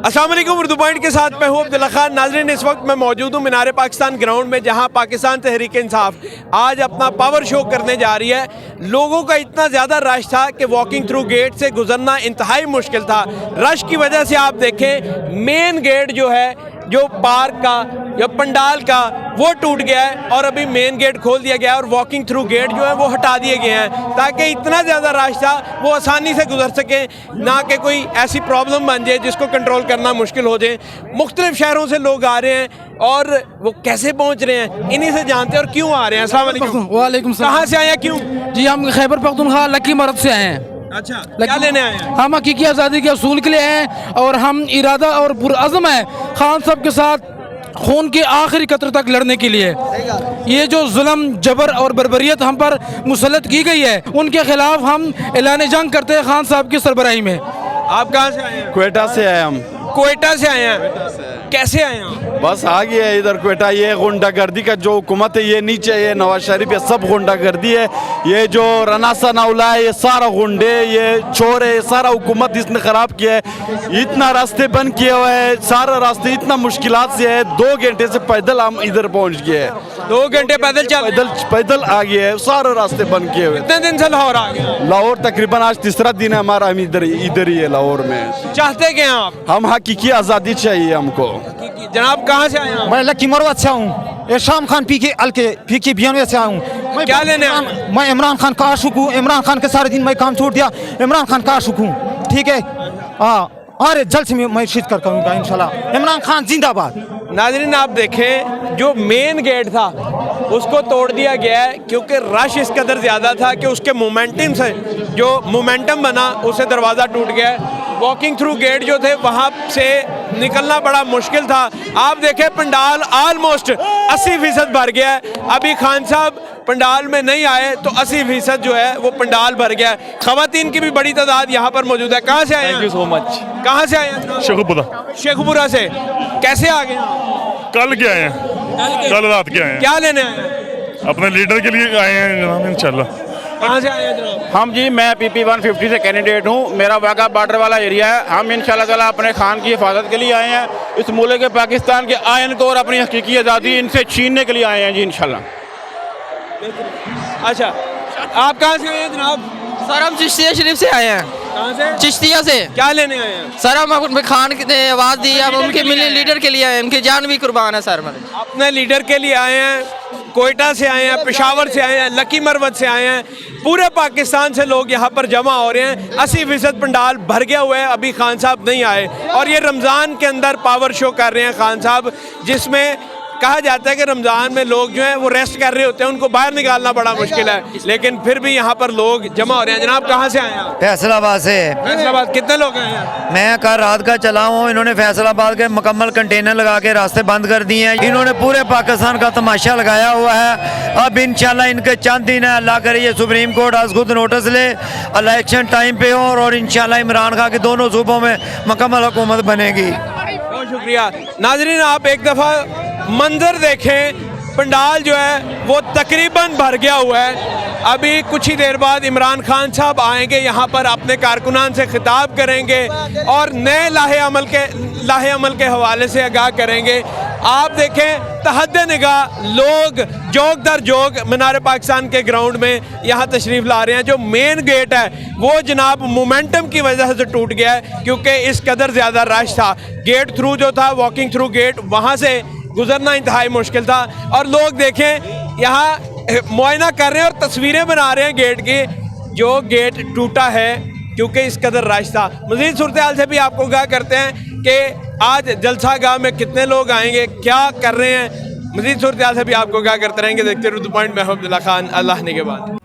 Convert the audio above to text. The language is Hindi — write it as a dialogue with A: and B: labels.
A: अस्सलाम वालेकुम। उर्दू पॉइंट के साथ मैं हूँ अब्दुल्ला खान। नाज़रीन, इस वक्त मैं मौजूद हूँ मीनार पाकिस्तान ग्राउंड में, जहाँ पाकिस्तान तहरीक इंसाफ आज अपना पावर शो करने जा रही है। लोगों का इतना ज़्यादा रश था कि वॉकिंग थ्रू गेट से गुजरना इंतहाई मुश्किल था। रश की वजह से आप देखें मेन गेट जो है, जो पार्क का या पंडाल का, वो टूट गया है और अभी मेन गेट खोल दिया गया है और वॉकिंग थ्रू गेट जो है वो हटा दिए गए हैं, ताकि इतना ज़्यादा रश था वो आसानी से गुजर सके, ना कि कोई ऐसी प्रॉब्लम बन जाए जिसको कंट्रोल करना मुश्किल हो जाए। मुख्तलिफ शहरों से लोग आ रहे हैं और वो कैसे पहुँच रहे हैं इन्हीं से जानते हैं और क्यों आ रहे हैं। अस्सलाम वालेकुम।
B: वालेकुम सलाम।
A: कहाँ से आए हैं, क्यों?
B: जी, हम खैबर पख्तूनख्वा लकी मरद से आए हैं।
A: अच्छा, क्या लेने आए हैं?
B: हम हकीकी आज़ादी के असूल के लिए हैं और हम इरादा और पुरअज़्म है खान साहब के साथ खून के आखिरी कतरे तक लड़ने के लिए। ये जो जुल्म, जबर और बर्बरियत हम पर मुसल्लत की गई है, उनके खिलाफ हम ऐलान जंग करते हैं खान साहब की सरबराही में।
A: आप कहाँ से आए हैं?
C: क्वेटा से आए हम।
A: क्वेटा से आए हैं। कैसे आए हैं?
C: बस आ गया है इधर क्वेटा। ये गुंडागर्दी का जो हुकूमत है, ये नीचे ये नवाज शरीफ, ये सब गुंडागर्दी है। ये जो रनासा नौला है, ये सारा गुंडे, ये चोर है, सारा हुकूमत इसने खराब किया है। इतना रास्ते बंद किए हुए हैं, सारा रास्ते इतना मुश्किलात से है। 2 घंटे से पैदल हम इधर पहुंच गए हैं।
A: 2 घंटे पैदल
C: पैदल आ गए हैं, सारे रास्ते बंद किए हुए।
A: कितने दिन से लाहौर आ गए?
C: लाहौर तकरीबन आज 3रा दिन है हमारा। हम इधर ही है लाहौर में।
A: चाहते क्या हैं आप?
C: हम हकीकी आज़ादी चाहिए हमको।
A: जनाब, कहाँ से आए हैं?
D: मैं लकी मरवत से हूँ। इरशाम खान पीके बियानवे से आया हूँ।
A: क्या लेने आए?
D: मैं इमरान खान का आशिक हूँ। इमरान खान के सारे दिन मैं काम छोड़ दिया, इमरान खान का आशिक हूँ। ठीक है, हाँ, अरे जल्द से मैं शिरकत कर करूँगा इंशाल्लाह। इमरान खान जिंदाबाद।
A: नाज़रीन, आप देखें जो मेन गेट था उसको तोड़ दिया गया है, क्योंकि रश इस कदर ज़्यादा था कि उसके मोमेंटम से जो मोमेंटम बना उससे दरवाज़ा टूट गया है। वॉकिंग थ्रू गेट जो थे वहाँ से निकलना बड़ा मुश्किल था। आप देखें पंडाल ऑलमोस्ट 80% भर गया है। अभी खान साहब पंडाल में नहीं आए तो 80% जो है वो पंडाल भर गया है। ख़वातीन की भी बड़ी तादाद यहाँ पर मौजूद है। कहाँ से आए हैं?
E: Thank you so much.
A: कहाँ से आए हैं? शेखपुरा से। कैसे आ गए?
E: कल के आए हैं, कल रात के आए हैं।
A: क्या लेने आए हैं?
E: अपने लीडर के लिए आए हैं जनाब, इंशाल्लाह।
A: कहाँ से आए हैं जनाब?
F: हम जी, मैं PP 150 से कैंडिडेट हूँ। मेरा वाक़ा बॉर्डर वाला एरिया है। हम इंशाल्लाह ताला अपने खान की हिफाजत के लिए आए हैं। इस मुल्क के पाकिस्तान के आयन को और अपनी हकीकी आज़ादी इनसे छीनने के लिए आए हैं जी इंशाल्लाह।
A: अच्छा, आप कहाँ से आए हैं जनाब?
G: सर, हम चिश्तिया शरीफ से आए हैं।
A: कहाँ से?
G: चिश्तिया से।
A: क्या लेने आए हैं?
G: सर, हम अपने खान ने आवाज़ दी, हम उनके मिलने लीडर के लिए आए हैं। उनकी जान भी कुर्बान है सर।
A: अपने लीडर के लिए आए हैं। कोयटा से आए हैं, पेशावर से आए हैं, लकी मरवत से आए हैं। पूरे पाकिस्तान से लोग यहाँ पर जमा हो रहे हैं। 80% पंडाल भर गया हुआ है। अभी खान साहब नहीं आए और ये रमज़ान के अंदर पावर शो कर रहे हैं खान साहब, जिसमें कहा जाता है कि रमज़ान में लोग जो हैं वो रेस्ट कर रहे होते हैं, उनको बाहर निकालना बड़ा मुश्किल है, लेकिन फिर भी यहाँ पर लोग जमा हो रहे हैं। जनाब, कहाँ से आए हैं?
H: फैसलाबाद से।
A: फैसलाबाद। कितने लोग आए हैं?
H: मैं कल रात का चला हूँ। इन्होंने फैसलाबाद के मुकम्मल कंटेनर लगा के रास्ते बंद कर दिए हैं। इन्होंने पूरे पाकिस्तान का तमाशा लगाया हुआ है। अब इंशाल्लाह इनके चंद दिन है, अल्लाह करे ये सुप्रीम कोर्ट आज खुद नोटिस ले, इलेक्शन टाइम पे हो और इंशाल्लाह इमरान खान के दोनों सूबों में मुकम्मल हुकूमत बनेगी।
A: बहुत शुक्रिया। नाजरीन, आप एक दफ़ा मंजर देखें। पंडाल जो है वो तकरीबन भर गया हुआ है। अभी कुछ ही देर बाद इमरान खान साहब आएंगे, यहाँ पर अपने कारकुनान से खिताब करेंगे और नए लाहे अमल के हवाले से आगाह करेंगे। आप देखें तहद्दे निगाह लोग जोग दर जोग मीनार पाकिस्तान के ग्राउंड में यहाँ तशरीफ़ ला रहे हैं। जो मेन गेट है वो जनाब मोमेंटम की वजह से टूट गया है, क्योंकि इस कदर ज़्यादा रश था। गेट थ्रू जो था, वॉकिंग थ्रू गेट, वहाँ से गुजरना इंतहाई मुश्किल था। और लोग देखें यहाँ मुआयना कर रहे हैं और तस्वीरें बना रहे हैं गेट की। जो गेट टूटा है क्योंकि इस कदर रश था। मज़ीद सूरत हाल से भी आपको आगाह करते हैं कि आज जलसा गाह में कितने लोग आएंगे, क्या कर रहे हैं। मज़ीद सूरत हाल से भी आपको आगाह करते रहेंगे। देखते रहो उर्दू पॉइंट में। मैं अब्दुल्ला खान, अल्लाह ने के बाद।